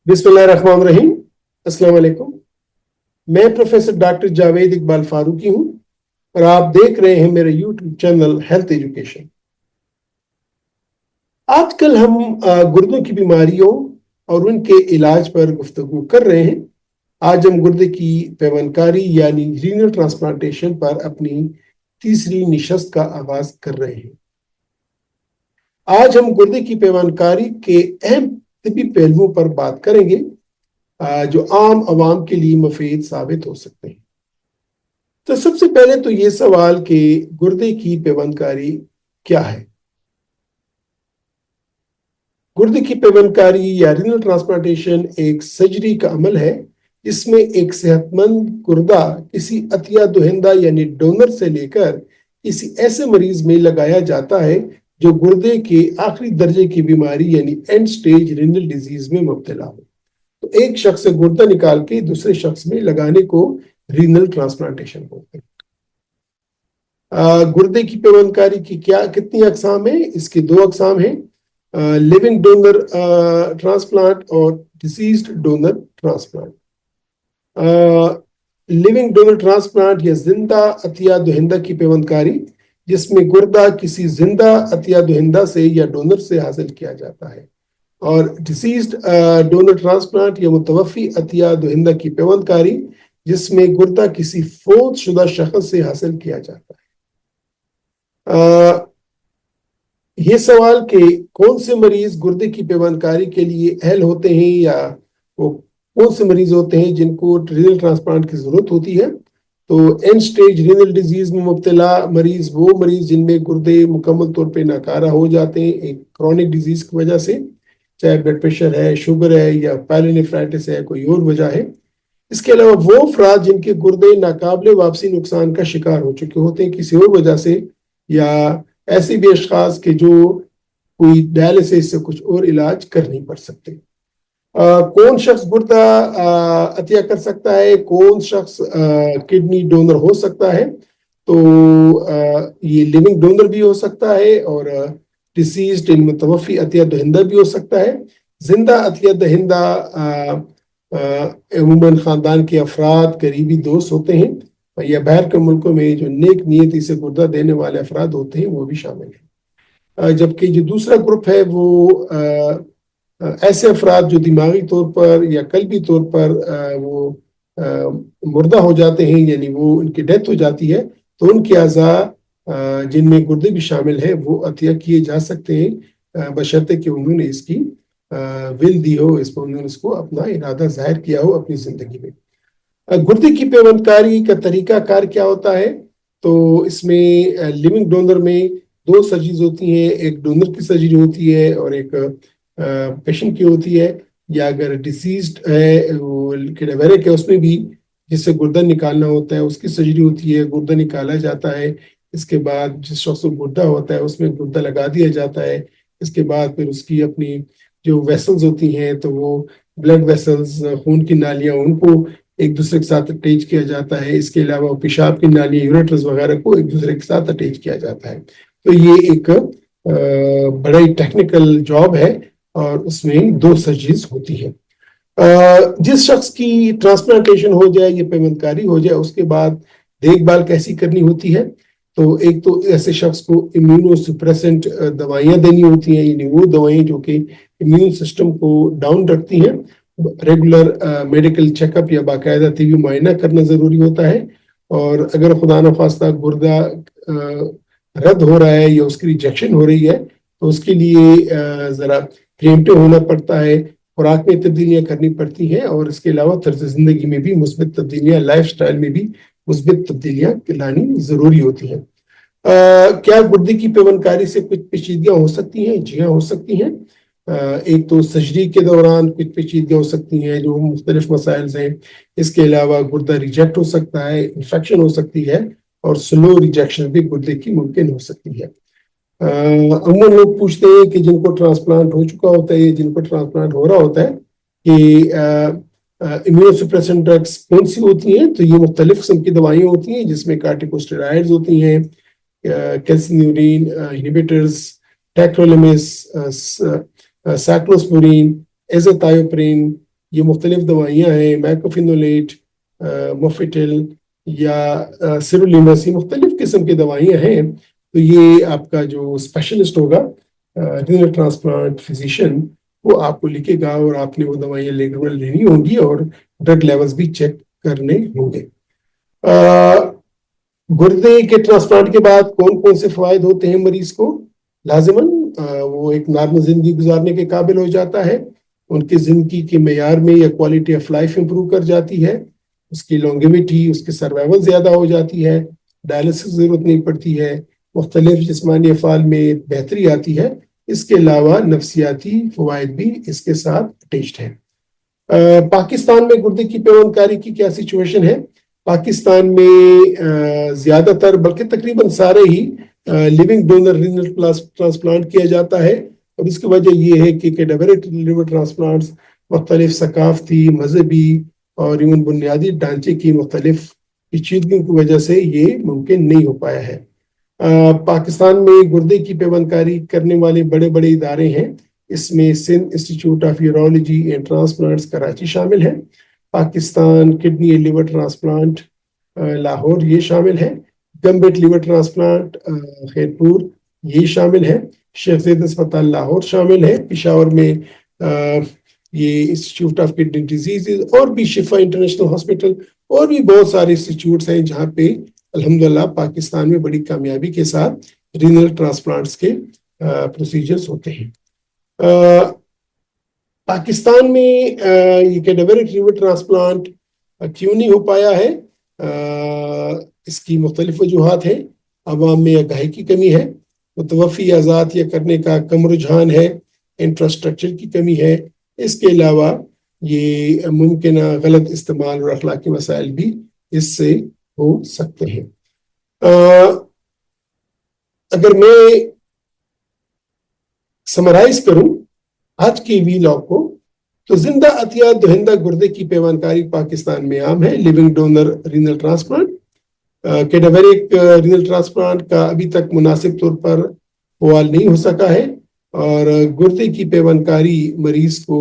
बिस्मिल्लाहिर्रहमानिर्रहीम। अस्सलाम वालेकुम। मैं प्रोफेसर डॉक्टर जावेद इकबाल फारूकी हूँ और आप देख रहे हैं मेरे यूट्यूब चैनल हेल्थ एजुकेशन। आजकल हम गुर्दों की बीमारियों और उनके इलाज पर गुफ्तगू कर रहे हैं। आज हम गुर्दे की पैवनकारी यानी रीनल ट्रांसप्लांटेशन पर अपनी तीसरी निशस्त का आगाज कर रहे हैं। आज हम गुर्दे की पैवनकारी के अहम तिब्बी पहलुओं पर बात करेंगे जो आम आवाम के लिए मुफीद साबित हो सकते हैं। तो सबसे पहले तो ये सवाल कि गुर्दे की पैवनकारी क्या है। गुर्दे की पैवनकारी या रीनल ट्रांसप्लांटेशन एक सर्जरी का अमल है। इसमें एक सेहतमंद गुर्दा किसी अतिया दहिंदा यानी डोनर से लेकर किसी ऐसे मरीज में लगाया जाता है जो गुर्दे के आखिरी दर्जे की बीमारी यानी एंड स्टेज रीनल डिजीज में मुब्तला हो। तो एक शख्स से गुर्दा निकाल के दूसरे शख्स में लगाने को रीनल ट्रांसप्लांटेशन बोलते हैं। गुर्दे की पैवनकारी की कितनी अकसाम है? इसकी दो अकसाम है, लिविंग डोनर ट्रांसप्लांट और deceased donor transplant. Living donor transplant या जिंदा अतिया दहिंदा की पैवनकारी जिसमें गुर्दा किसी जिंदा अतिया दहिंदा से या डोनर से हासिल किया जाता है, और डिसीज्ड डोनर ट्रांसप्लांट या मुतवफ़ी अतिया दहिंदा की पैवनकारी जिसमें गुर्दा किसी फौत शुदा शख्स से हासिल किया जाता है। ये सवाल कि कौन से मरीज गुर्दे की पैवनकारी के लिए अहल होते हैं या वो कौन से मरीज होते हैं जिनको रीनल ट्रांसप्लांट की जरूरत होती है। तो एंड स्टेज रीनल डिजीज में मुब्तला मरीज वो मरीज जिनमें गुर्दे मुकम्मल तौर पे नाकारा हो जाते हैं एक क्रॉनिक डिजीज की वजह से, चाहे ब्लड प्रेशर है, शुगर है या पायलोनेफ्राइटिस है, कोई और वजह है। इसके अलावा वो अफराद जिनके गुर्दे नाकाबिले वापसी नुकसान का शिकार हो चुके होते हैं किसी और वजह से, या ऐसे भी अशखास के जो कोई डायलिसिस से कुछ और इलाज कर नहीं पड़ सकते। कौन शख्स गुर्दा अतिया कर सकता है, कौन शख्स किडनी डोनर हो सकता है। तो ये लिविंग डोनर भी हो सकता है और डिसीज्ड मुतवफ़ी अतिया दहिंदा भी हो सकता है। जिंदा अतिया दहिंदा अमूमन खानदान के अफराद करीबी दोस्त होते हैं या बाहर के मुल्कों में जो नेक नीयती से गुर्दा देने वाले अफराद होते हैं वो भी शामिल हैं। जबकि जो दूसरा ग्रुप है वो ऐसे अफराद जो दिमागी तौर पर या कल्बी तौर पर वो मुर्दा हो जाते हैं यानी वो उनकी डेथ हो जाती है, तो उनके अज़ा जिनमें गुर्दे भी शामिल है वो अतिया किए जा सकते हैं बशर्ते कि उन्होंने इसकी विल दी हो, इस पर उन्होंने इसको अपना इरादा जाहिर किया हो अपनी जिंदगी में। गुर्दे की पैवनकारी का तरीका कार क्या होता है। तो इसमें लिविंग डोनर में दो सर्जरीज होती हैं, एक डोनर की सर्जरी होती है और एक पेशेंट की होती है। या अगर डिसीज्ड है वो कैडेवरिक है उसमें भी जिससे गुर्दा निकालना होता है उसकी सर्जरी होती है, गुर्दा निकाला जाता है। इसके बाद जिस शख्स को गुर्दा होता है उसमें गुर्दा लगा दिया जाता है। इसके बाद फिर उसकी अपनी जो वेसल्स होती हैं तो वो ब्लड वेसल्स खून की नालियां उनको एक दूसरे के साथ अटैच किया जाता है। इसके अलावा पेशाब की नालियां यूरेटर्स वगैरह को एक दूसरे के साथ अटैच किया जाता है। तो ये एक बड़ा ही टेक्निकल जॉब है और उसमें दो सर्जरीज होती है। जिस शख्स की ट्रांसप्लांटेशन हो जाए या पैवनकारी हो जाए उसके बाद देखभाल कैसी करनी होती है। तो एक तो ऐसे शख्स को इम्यूनो सुप्रेसेंट दवाइयाँ देनी होती हैं, यानी वो दवाइयाँ जो कि इम्यून सिस्टम को डाउन रखती हैं। रेगुलर मेडिकल चेकअप या बाकायदा तिबी मुआयना करना ज़रूरी होता है। और अगर खुदा न खास्ता गुर्दा रद्द हो रहा है या उसकी रिजेक्शन हो रही है तो उसके लिए ज़रा प्रिएम्प्टिव होना पड़ता है, खुराक में तब्दीलियाँ करनी पड़ती हैं और इसके अलावा तर्ज ज़िंदगी में भी मुस्बित तब्दीलियाँ, लाइफ स्टाइल में भी मुस्बित तब्दीलियाँ लानी ज़रूरी होती हैं। क्या गुर्दे की पैवनकारी से कुछ पेचीदगियाँ हो सकती हैं? जी हाँ, हो सकती हैं। एक तो सर्जरी के दौरान कुछ पेचीदगियाँ हो सकती हैं जो मुख्तलिफ मसाइल हैं। इसके अलावा गुर्दा रिजेक्ट हो सकता है, इन्फेक्शन हो सकती है और स्लो रिजेक्शन भी गुर्दे की मुमकिन हो सकती है। अमूमन लोग पूछते हैं कि जिनको ट्रांसप्लांट हो चुका होता है, जिनको ट्रांसप्लांट हो रहा होता है कि इम्यूनोसप्रेसेंट ड्रग्स कौन सी होती हैं। तो ये मुख्तलिफ किस्म की दवाइयाँ होती हैं जिसमें कार्टिकोस्टेरॉइड्स होती हैं, कैल्सिन्यूरिन इनहिबिटर्स, टैक्रोलिमिस, साइक्लोस्पोरिन, एज़ोथायोप्रिन, یہ مختلف دوائیاں ہیں، میکوفینولیٹ، موفیٹل یا سیرولیمس، یہ مختلف قسم کی دوائیاں ہیں. تو یہ آپ کا جو اسپیشلسٹ ہوگا رینل ٹرانسپلانٹ فزیشین، وہ آپ کو لکھے گا اور آپ نے وہ دوائیاں لینی ہوں گی اور ڈرگ لیولز بھی چیک کرنے ہوں گے. گردے کے ٹرانسپلانٹ کے بعد کون کون سے فوائد ہوتے ہیں مریض کو؟ لازماً وہ ایک نارمل زندگی گزارنے کے قابل ہو جاتا ہے، ان کی زندگی کے معیار میں یا کوالٹی آف لائف امپروو کر جاتی ہے، اس کی لانگیویٹی، اس کی سروائیول زیادہ ہو جاتی ہے، ڈائلسس ضرورت نہیں پڑتی ہے، مختلف جسمانی افعال میں بہتری آتی ہے. اس کے علاوہ نفسیاتی فوائد بھی اس کے ساتھ اٹیچڈ ہیں. پاکستان میں گردے کی پیوند کاری کی کیا سچویشن ہے؟ پاکستان میں زیادہ تر بلکہ تقریباً سارے ہی لیونگ ڈونر رینل ٹرانسپلانٹ کیا جاتا ہے، اور اس کی وجہ یہ ہے کہ کیڈاورک لیور ٹرانسپلانٹس مختلف ثقافتی، مذہبی اور ایون بنیادی ڈھانچے کی مختلف پیچیدگیوں کی وجہ سے یہ ممکن نہیں ہو پایا ہے. پاکستان میں گردے کی پیوند کاری کرنے والے بڑے بڑے ادارے ہیں. اس میں Sindh institute of urology and transplants Karachi شامل ہے، Pakistan kidney and liver transplant Lahore یہ شامل ہے، گمبٹ لیور ٹرانسپلانٹ خیرپور یہ شامل ہے، شیخ زید اسپتال لاہور شامل ہے، پشاور میں یہ انسٹیٹیوٹ آف کڈنی ڈیزیزز اور بھی شفا انٹرنیشنل ہاسپٹل اور بھی بہت سارے انسٹیٹیوٹس ہیں جہاں پہ الحمدللہ پاکستان میں بڑی کامیابی کے ساتھ رینل ٹرانسپلانٹس کے پروسیجرز ہوتے ہیں. پاکستان میں یہ کیڈاورک لیور ٹرانسپلانٹ کیوں نہیں ہو پایا ہے؟ اس کی مختلف وجوہات ہیں. عوام میں آگاہی کی کمی ہے، متوفی اعضات یا کرنے کا کم رجحان ہے، انفراسٹرکچر کی کمی ہے، اس کے علاوہ یہ ممکنہ غلط استعمال اور اخلاقی مسائل بھی اس سے ہو سکتے ہیں. اگر میں سمرائز کروں آج کی ویلاگ کو، تو زندہ عطیہ دہندہ گردے کی پیوند کاری پاکستان میں عام ہے. Living donor renal transplant, cadaveric renal transplant کا ابھی تک مناسب طور پر فعال نہیں ہو سکا ہے، اور گردے کی پیوند کاری مریض کو.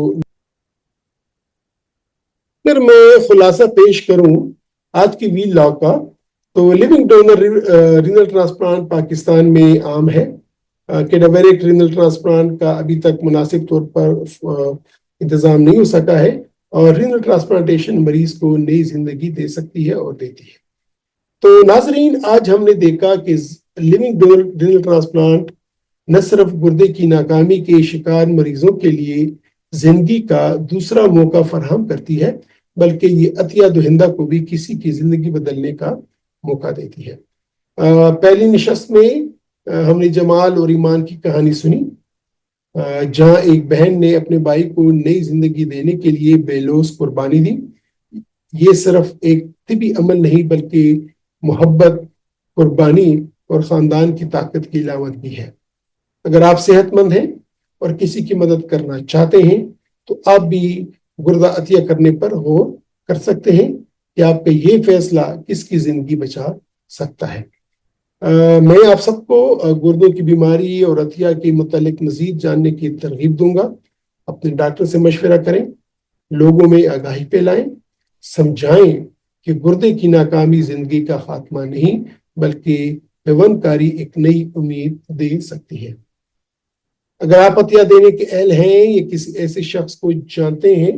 اگر میں خلاصہ پیش کروں آج کی ویلاگ کا، تو living donor renal transplant Pakistan میں عام ہے. کیڈاوریک رینل ٹرانسپلانٹ کا ابھی تک مناسب طور پر انتظام نہیں ہو سکا ہے، اور رینل ٹرانسپلانٹیشن مریض کو نئی زندگی دے سکتی ہے اور دیتی ہے. تو ناظرین، آج ہم نے دیکھا کہ لیونگ ڈونر رینل ٹرانسپلانٹ نہ صرف گردے کی ناکامی کے شکار مریضوں کے لیے زندگی کا دوسرا موقع فراہم کرتی ہے، بلکہ یہ عطیہ دہندہ کو بھی کسی کی زندگی بدلنے کا موقع دیتی ہے. پہلی نشست میں ہم نے جمال اور ایمان کی کہانی سنی، جہاں ایک بہن نے اپنے بھائی کو نئی زندگی دینے کے لیے بے لوث قربانی دی. یہ صرف ایک طبی عمل نہیں بلکہ محبت، قربانی اور خاندان کی طاقت کی علامت بھی ہے. اگر آپ صحت مند ہیں اور کسی کی مدد کرنا چاہتے ہیں تو آپ بھی گردہ عطیہ کرنے پر غور کر سکتے ہیں کہ آپ کا یہ فیصلہ کس کی زندگی بچا سکتا ہے. میں آپ سب کو گردوں کی بیماری اور عطیہ کے متعلق مزید جاننے کی ترغیب دوں گا. اپنے ڈاکٹر سے مشورہ کریں، لوگوں میں آگاہی پھیلائیں، سمجھائیں کہ گردے کی ناکامی زندگی کا خاتمہ نہیں بلکہ پیوند کاری ایک نئی امید دے سکتی ہے. اگر آپ عطیہ دینے کے اہل ہیں یا کسی ایسے شخص کو جانتے ہیں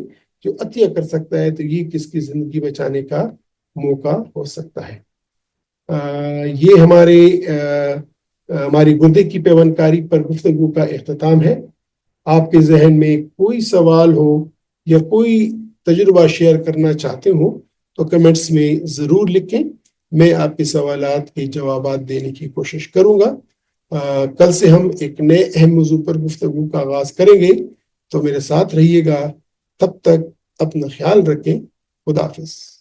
جو عطیہ کر سکتا ہے، تو یہ کس کی زندگی بچانے کا موقع ہو سکتا ہے. یہ ہماری گردے کی پیوند کاری پر گفتگو کا اختتام ہے. آپ کے ذہن میں کوئی سوال ہو یا کوئی تجربہ شیئر کرنا چاہتے ہو تو کمنٹس میں ضرور لکھیں. میں آپ کے سوالات کے جوابات دینے کی کوشش کروں گا. کل سے ہم ایک نئے اہم موضوع پر گفتگو کا آغاز کریں گے، تو میرے ساتھ رہیے گا. تب تک اپنا خیال رکھیں. خدا حافظ.